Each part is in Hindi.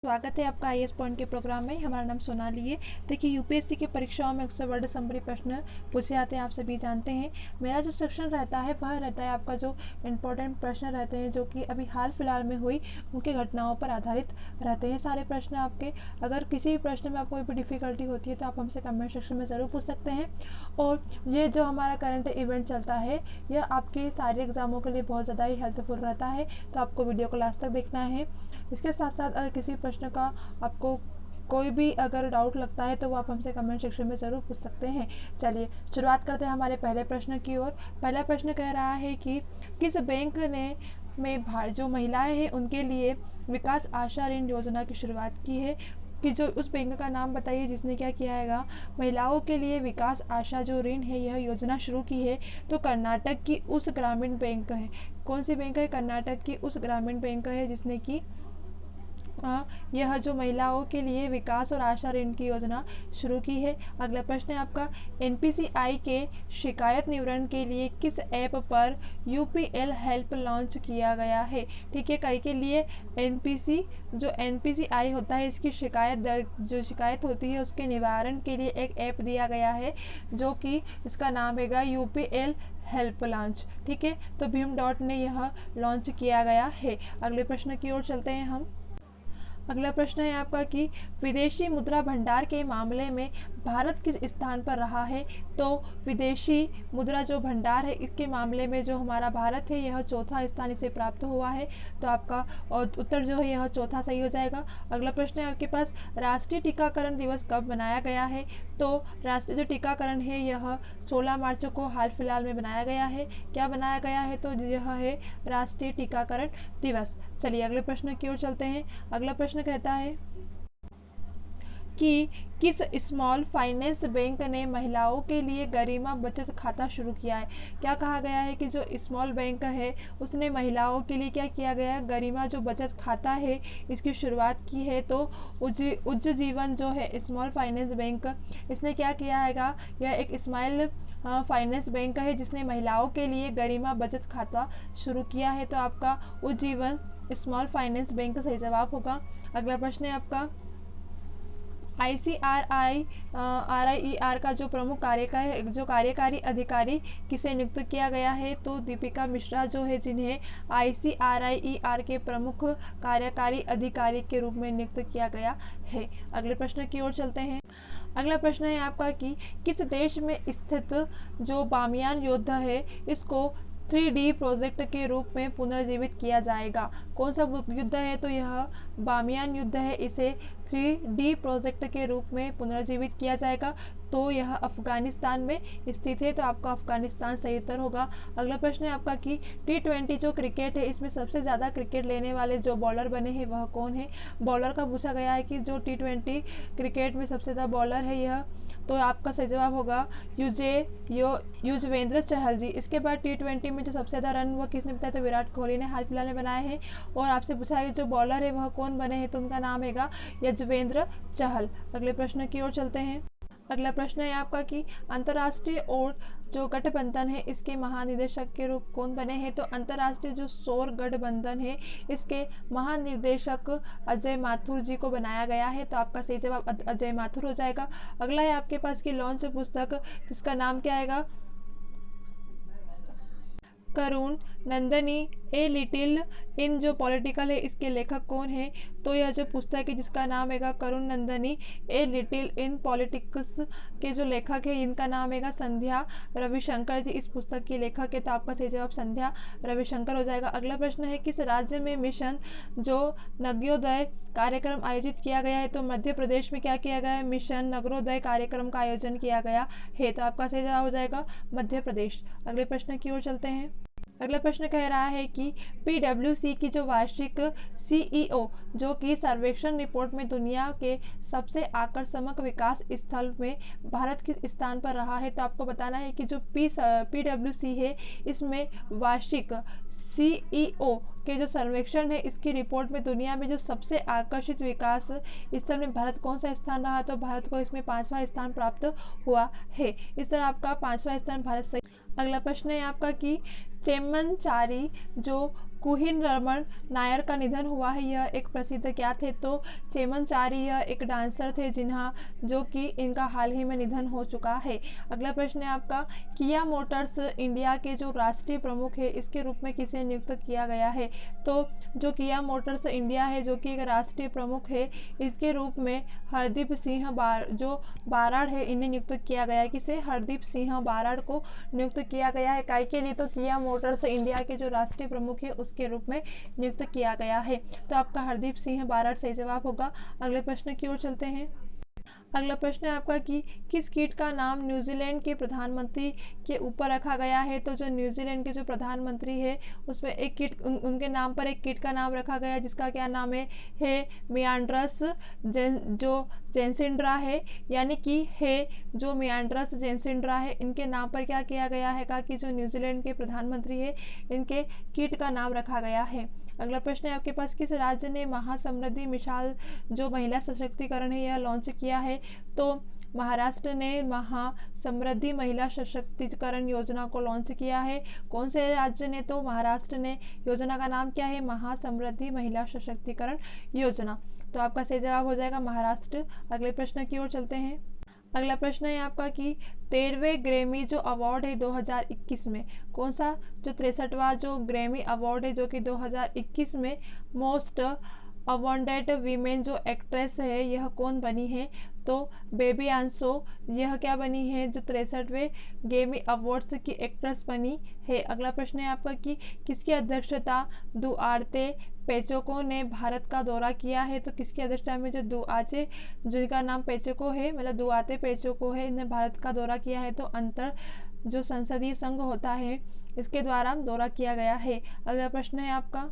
स्वागत है आपका आईएएस पॉइंट के प्रोग्राम में। हमारा नाम सोनाली है। देखिए, यूपीएससी की परीक्षाओं में अक्सर वर्ड समरी प्रश्न पूछे जाते हैं, आप सभी जानते हैं। मेरा जो सेक्शन रहता है वह रहता है आपका जो इम्पोर्टेंट प्रश्न रहते हैं जो कि अभी हाल फिलहाल में हुई उनके घटनाओं पर आधारित रहते हैं सारे प्रश्न आपके। अगर किसी भी प्रश्न में आपको कोई भी डिफ़िकल्टी होती है तो आप हमसे कमेंट सेक्शन में ज़रूर पूछ सकते हैं। और ये जो हमारा करंट इवेंट चलता है यह आपके सारे एग्ज़ामों के लिए बहुत ज़्यादा ही हेल्पफुल रहता है, तो आपको वीडियो को लास्ट तक देखना है। इसके साथ साथ अगर किसी प्रश्न का आपको कोई भी अगर डाउट लगता है तो वो आप हमसे कमेंट सेक्शन में ज़रूर पूछ सकते हैं। चलिए शुरुआत करते हैं हमारे पहले प्रश्न की ओर। पहला प्रश्न कह रहा है कि किस बैंक ने जो महिलाएं हैं उनके लिए विकास आशा ऋण योजना की शुरुआत की है। कि जो उस बैंक का नाम बताइए जिसने क्या किया है, महिलाओं के लिए विकास आशा जो ऋण है यह योजना शुरू की है। तो कर्नाटक की उस ग्रामीण बैंक है। कौन सी बैंक है? कर्नाटक की उस ग्रामीण बैंक है जिसने की यह जो महिलाओं के लिए विकास और आशा ऋण की योजना शुरू की है। अगला प्रश्न है आपका, एनपीसीआई के शिकायत निवारण के लिए किस ऐप पर यूपीएल हेल्प लॉन्च किया गया है। ठीक है, कई के लिए एनपीसीआई होता है इसकी जो शिकायत होती है उसके निवारण के लिए एक ऐप दिया गया है जो कि इसका नाम है यूपीएल हेल्प लॉन्च। ठीक है, तो भीम ने यह लॉन्च किया गया है। अगले प्रश्न की ओर चलते हैं हम। अगला प्रश्न है आपका कि विदेशी मुद्रा भंडार के मामले में भारत किस स्थान पर रहा है। तो विदेशी मुद्रा जो भंडार है इसके मामले में जो हमारा भारत है यह चौथा स्थान इसे प्राप्त हुआ है। तो आपका उत्तर जो है यह चौथा सही हो जाएगा। अगला प्रश्न है आपके पास, राष्ट्रीय टीकाकरण दिवस कब मनाया गया है। तो राष्ट्रीय जो टीकाकरण है यह 16 मार्च को हाल फिलहाल में बनाया गया है। क्या बनाया गया है? तो यह है राष्ट्रीय टीकाकरण दिवस। चलिए अगले प्रश्न की ओर चलते हैं। अगला प्रश्न कहता है कि किस स्मॉल फाइनेंस बैंक ने महिलाओं के लिए गरिमा बचत खाता शुरू किया है। क्या कहा गया है कि जो स्मॉल बैंक है उसने महिलाओं के लिए क्या किया गया है, गरिमा जो बचत खाता है इसकी शुरुआत की है। तो उज्ज जीवन जो है स्मॉल फाइनेंस बैंक, इसने क्या किया है, यह एक स्मॉल फाइनेंस बैंक है जिसने महिलाओं के लिए गरिमा बचत खाता शुरू किया है। तो आपका उज्जीवन स्मॉल फाइनेंस बैंक सही जवाब होगा। अगला प्रश्न है आपका, आईसीआरआईईआर का जो प्रमुख कार्यकारी अधिकारी किसे नियुक्त किया गया है। तो दीपिका मिश्रा जो है जिन्हें आईसीआरआईईआर के प्रमुख कार्यकारी अधिकारी के रूप में नियुक्त किया गया है। अगले प्रश्न की ओर चलते हैं। अगला प्रश्न है आपका कि किस देश में स्थित जो बामियान युद्ध है इसको 3D प्रोजेक्ट के रूप में पुनर्जीवित किया जाएगा। कौन सा युद्ध है? तो यह बामियान युद्ध है, इसे 3D प्रोजेक्ट के रूप में पुनर्जीवित किया जाएगा। तो यह अफगानिस्तान में स्थित है। तो आपका अफगानिस्तान सही उत्तर होगा। अगला प्रश्न है आपका कि T20 जो क्रिकेट है इसमें सबसे ज़्यादा क्रिकेट लेने वाले जो बॉलर बने हैं वह कौन है। बॉलर का पूछा गया है कि जो T20 क्रिकेट में सबसे ज़्यादा बॉलर है यह, तो आपका सही जवाब होगा युजवेंद्र चहल जी। इसके बाद T20 में जो सबसे ज़्यादा रन वह किसने बताया, तो विराट कोहली ने हाल फिलहाल में बनाए हैं। और आपसे पूछा है कि जो बॉलर है वह कौन बने हैं, तो उनका नाम है युजवेंद्र चहल। अगले प्रश्न की ओर चलते हैं। अगला प्रश्न है आपका कि अंतर्राष्ट्रीय और जो गठबंधन है इसके महानिदेशक के रूप कौन बने हैं। तो अंतर्राष्ट्रीय जो सौर गठबंधन है इसके महानिदेशक अजय माथुर जी को बनाया गया है। तो आपका सही जवाब अजय माथुर हो जाएगा। अगला है आपके पास की लॉन्च पुस्तक जिसका नाम क्या आएगा, करुण नंदनी ए लिटिल इन जो पॉलिटिकल है इसके लेखक कौन है। तो यह जो पुस्तक है जिसका नाम है Karun Nandini a little in politics के जो लेखक है इनका नाम है संध्या रविशंकर जी, इस पुस्तक की लेखक है। तो आपका सही जवाब संध्या रविशंकर हो जाएगा। अगला प्रश्न है किस राज्य में मिशन जो नगरोदय कार्यक्रम आयोजित किया गया है। तो मध्य प्रदेश में क्या किया गया है, मिशन नगरोदय कार्यक्रम का आयोजन किया गया है। तो आपका सही जवाब हो जाएगा मध्य प्रदेश। अगले प्रश्न की ओर चलते हैं। अगला प्रश्न कह रहा है कि PwC की जो वार्षिक CEO जो कि सर्वेक्षण रिपोर्ट में दुनिया के सबसे आकर्षक विकास स्थल में भारत किस स्थान पर रहा है। तो आपको बताना है कि जो PwC है इसमें वार्षिक CEO के जो सर्वेक्षण है इसकी रिपोर्ट में दुनिया में जो सबसे आकर्षित विकास स्थल में भारत कौन सा स्थान रहा। तो भारत को इसमें 5वां स्थान प्राप्त हुआ है। इस तरह आपका 5वां स्थान भारत सही। अगला प्रश्न है आपका कि चेम्मनचारी जो कुहिन रमन नायर का निधन हुआ है। यह एक प्रसिद्ध क्या थे? तो चेमनचारी, यह एक डांसर थे जो कि इनका हाल ही में निधन हो चुका है। अगला प्रश्न है आपका, किया मोटर्स इंडिया के जो राष्ट्रीय प्रमुख है इसके रूप में किसे नियुक्त किया गया है? तो जो किया मोटर्स इंडिया है जो कि एक राष्ट्रीय प्रमुख है, इसके रूप में हरदीप सिंह बाराड़ है, इन्हें नियुक्त किया गया है। किसे? हरदीप सिंह बाराड़ को नियुक्त किया गया है। काय के लिए? तो किया मोटर्स इंडिया के जो राष्ट्रीय प्रमुख है उसके रूप में नियुक्त किया गया है। तो आपका हरदीप सिंह बाराड़ सही जवाब होगा। अगले प्रश्न की ओर चलते हैं। अगला प्रश्न है आपका कि किस कीट का नाम न्यूजीलैंड के प्रधानमंत्री के ऊपर रखा गया है? तो जो न्यूजीलैंड के जो प्रधानमंत्री है उसमें एक कीट, उनके नाम पर एक कीट का नाम रखा गया है जिसका क्या नाम है मियांड्रस जो जेंसिंड्रा है, यानी कि जो मियांड्रस जेंसिंड्रा है, इनके नाम पर क्या किया गया है कि जो न्यूजीलैंड के प्रधानमंत्री है इनके कीट का नाम रखा गया है। अगला प्रश्न है आपके पास, किस राज्य ने महासमृद्धि मिसाल जो महिला सशक्तिकरण है यह लॉन्च किया है? तो महाराष्ट्र ने महासमृद्धि महिला सशक्तिकरण योजना को लॉन्च किया है। कौन से राज्य ने? तो महाराष्ट्र ने। योजना का नाम क्या है? महासमृद्धि महिला सशक्तिकरण योजना। तो आपका सही जवाब हो जाएगा महाराष्ट्र। अगले प्रश्न की ओर चलते हैं। अगला प्रश्न है आपका कि 13वें ग्रैमी जो अवार्ड है 2021 में, कौन सा जो 63वां जो ग्रैमी अवार्ड है जो कि 2021 में मोस्ट अवॉर्डेड वीमेन जो एक्ट्रेस है यह कौन बनी है? तो बेबी आंसो, यह क्या बनी है? जो 63वें ग्रैमी अवार्ड्स की एक्ट्रेस बनी है। अगला प्रश्न है आपका कि किसकी अध्यक्षता दुआर्ते पेचोको ने भारत का दौरा किया है? तो किसकी अध्यक्षता में जो दुआचे, जिनका नाम पेचोको है, मतलब दुआते पेचोको है, इन्हें भारत का दौरा किया है। तो अंतर जो संसदीय संघ होता है इसके द्वारा दौरा किया गया है। अगला प्रश्न है आपका,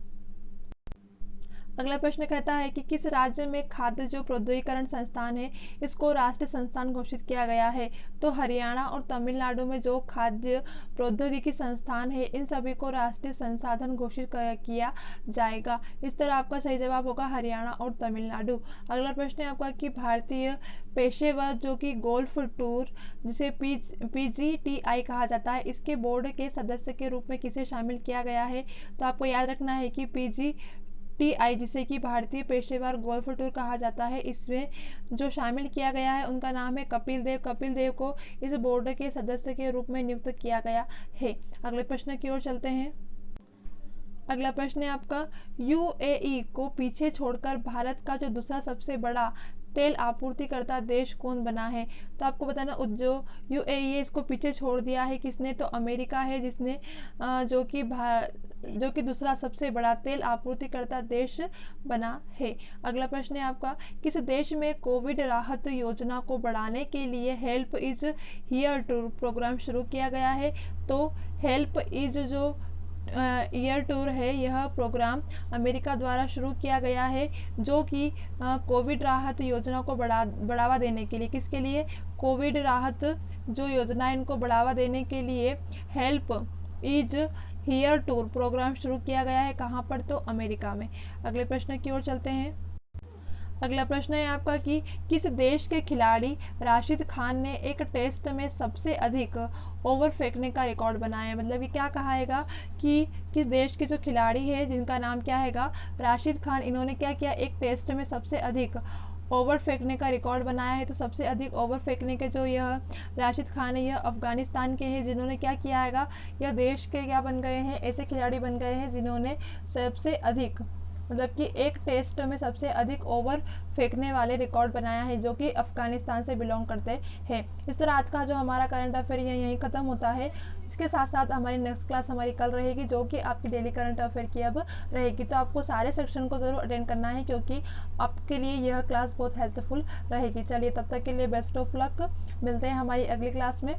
अगला प्रश्न कहता है कि किस राज्य में खाद्य जो प्रौद्योगिकरण संस्थान है इसको राष्ट्रीय संस्थान घोषित किया गया है? तो हरियाणा और तमिलनाडु में जो खाद्य प्रौद्योगिकी संस्थान है इन सभी को राष्ट्रीय संसाधन घोषित किया जाएगा। इस तरह आपका सही जवाब होगा हरियाणा और तमिलनाडु। अगला प्रश्न है आपका कि भारतीय पेशेवर जो कि गोल्फ टूर जिसे PGTI कहा जाता है, इसके बोर्ड के सदस्य के रूप में किसे शामिल किया गया है? तो आपको याद रखना है कि PGTI जिसे कि भारतीय पेशेवर गोल्फ टूर कहा जाता है, इसमें जो शामिल किया गया है उनका नाम है कपिल देव। कपिल देव को इस बोर्ड के सदस्य के रूप में नियुक्त किया गया है। अगले प्रश्न की ओर चलते हैं। अगला प्रश्न है आपका, UAE को पीछे छोड़कर भारत का जो दूसरा सबसे बड़ा तेल आपूर्तिकर्ता देश कौन बना है? तो आपको बताना जो UAE है इसको पीछे छोड़ दिया है किसने? तो अमेरिका है जिसने जो कि दूसरा सबसे बड़ा तेल आपूर्तिकर्ता देश बना है। अगला प्रश्न है आपका, किस देश में कोविड राहत योजना को बढ़ाने के लिए help is here tour programme शुरू किया गया है? तो हेल्प इज जो ईयर टूर है यह प्रोग्राम अमेरिका द्वारा शुरू किया गया है जो कि कोविड राहत योजना को बढ़ावा देने के लिए, किसके लिए? कोविड राहत जो योजना है इनको बढ़ावा देने के लिए help is here tour programme शुरू किया गया है। कहाँ पर? तो अमेरिका में। अगले प्रश्न की ओर चलते हैं। अगला प्रश्न है आपका कि किस देश के खिलाड़ी राशिद खान ने एक टेस्ट में सबसे अधिक ओवर फेंकने का रिकॉर्ड बनाया है? मतलब ये क्या कहाएगा कि किस देश के जो खिलाड़ी है जिनका नाम क्या हैगा राशिद खान, इन्होंने क्या किया? एक टेस्ट में सबसे अधिक ओवर फेंकने का रिकॉर्ड बनाया है। तो सबसे अधिक ओवर फेंकने के जो यह राशिद खान है यह अफगानिस्तान के हैं जिन्होंने क्या किया हैगा, यह देश के क्या बन गए हैं? ऐसे खिलाड़ी बन गए हैं जिन्होंने सबसे अधिक, मतलब कि एक टेस्ट में सबसे अधिक ओवर फेंकने वाले रिकॉर्ड बनाया है जो कि अफगानिस्तान से बिलोंग करते हैं। इस तरह आज का जो हमारा करंट अफेयर यहीं ख़त्म होता है। इसके साथ साथ हमारी नेक्स्ट क्लास हमारी कल रहेगी जो कि आपकी डेली करंट अफेयर की अब रहेगी। तो आपको सारे सेक्शन को ज़रूर अटेंड करना है क्योंकि आपके लिए यह क्लास बहुत हेल्पफुल रहेगी। चलिए तब तक के लिए बेस्ट ऑफ लक, मिलते हैं हमारी अगली क्लास में।